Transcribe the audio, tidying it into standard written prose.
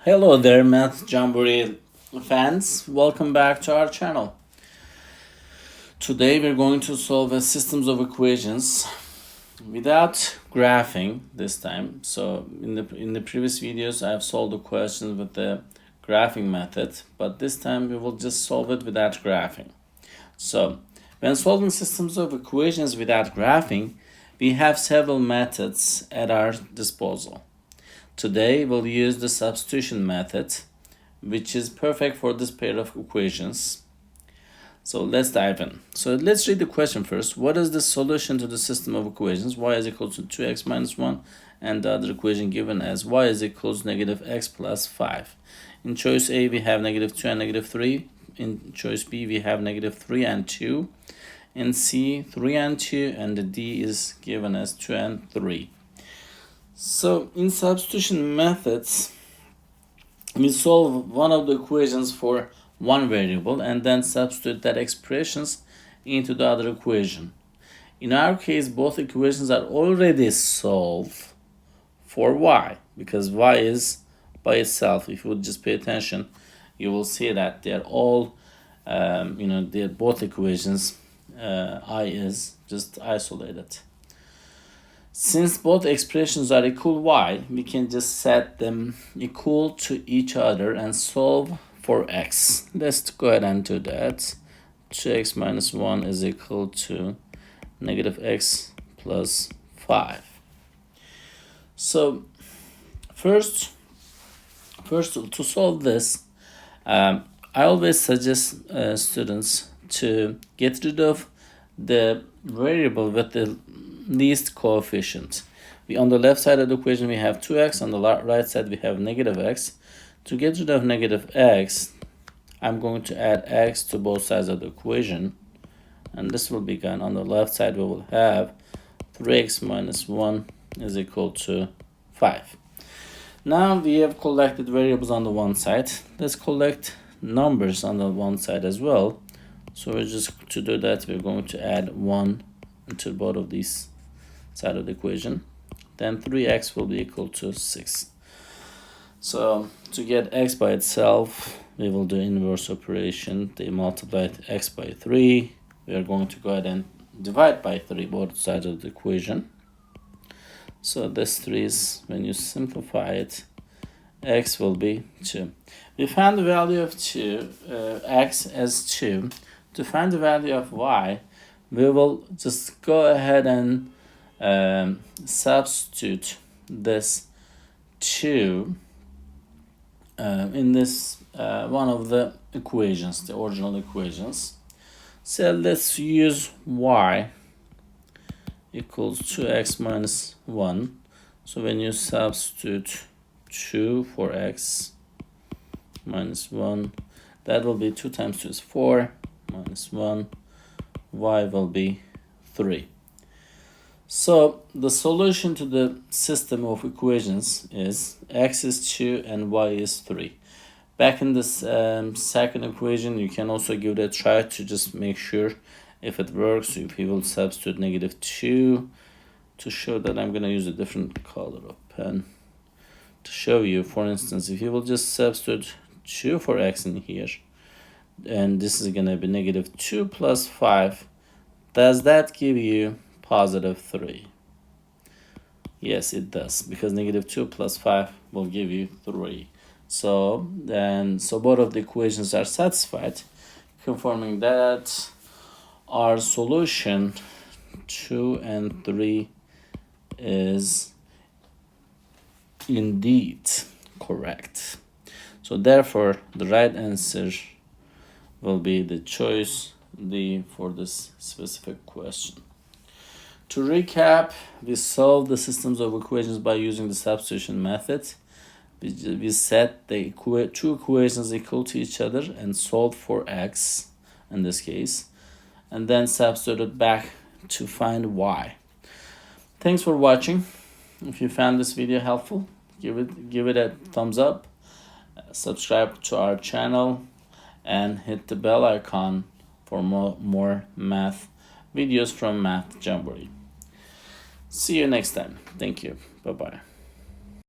Hello there, Math Jamboree fans. Welcome back to our channel. Today we're going to solve a systems of equations without graphing this time. So in the previous videos I've solved the questions with the graphing method, but this time we will just solve it without graphing. So when solving systems of equations without graphing, we have several methods at our disposal. Today we'll use the substitution method, which is perfect for this pair of equations. So let's dive in. So let's read the question first. What is the solution to the system of equations? Y is equal to 2x minus 1, and the other equation given as y is equal to negative x plus 5. In choice A we have negative 2 and negative 3. In choice B we have negative 3 and 2. In C 3 and 2, and the D is given as 2 and 3. So in substitution methods, we solve one of the equations for one variable and then substitute that expressions into the other equation. In our case, both equations are already solved for y, because y is by itself. If you would just pay attention, you will see that they're all, they're both equations. I is just isolated. Since both expressions are equal y, we can just set them equal to each other and solve for x. Let's go ahead and do that. 2x minus 1 is equal to negative x plus 5. So first to solve this, I always suggest students to get rid of the variable with the least coefficient. On the left side of the equation we have 2x, on the right side we have negative x. To get rid of negative x, I'm going to add x to both sides of the equation, and this will be gone. On the left side we will have 3x minus 1 is equal to 5. Now we have collected variables on the one side. Let's collect numbers on the one side as well. So to do that, we're going to add 1 to both of these side of the equation. Then 3x will be equal to 6. So to get x by itself, we will do inverse operation. They multiplied x by 3. We are going to go ahead and divide by 3 both sides of the equation. So this 3 is, when you simplify it, x will be 2. We found the value of 2, x as 2. To find the value of y, we will just go ahead and substitute this 2 in this one of the equations, the original equations. So let's use y equals 2x minus 1. So when you substitute 2 for x minus 1, that will be 2 times 2 is 4 minus 1. Y will be 3. So the solution to the system of equations is x is 2 and y is 3. Back in this second equation, you can also give it a try to just make sure if it works. If you will substitute negative 2 to show that, I'm going to use a different color of pen to show you. For instance, if you will just substitute 2 for x in here, and this is going to be negative 2 plus 5. Does that give you positive 3? Yes, it does, because negative 2 plus 5 will give you 3. So both of the equations are satisfied, confirming that our solution 2 and 3 is indeed correct. So therefore the right answer will be the choice D for this specific question. To recap, we solved the systems of equations by using the substitution method. We set the two equations equal to each other and solved for x in this case, and then substituted back to find y. Thanks for watching. If you found this video helpful, give it a thumbs up, subscribe to our channel, and hit the bell icon for more math videos from Math Jamboree. See you next time. Thank you. Bye-bye.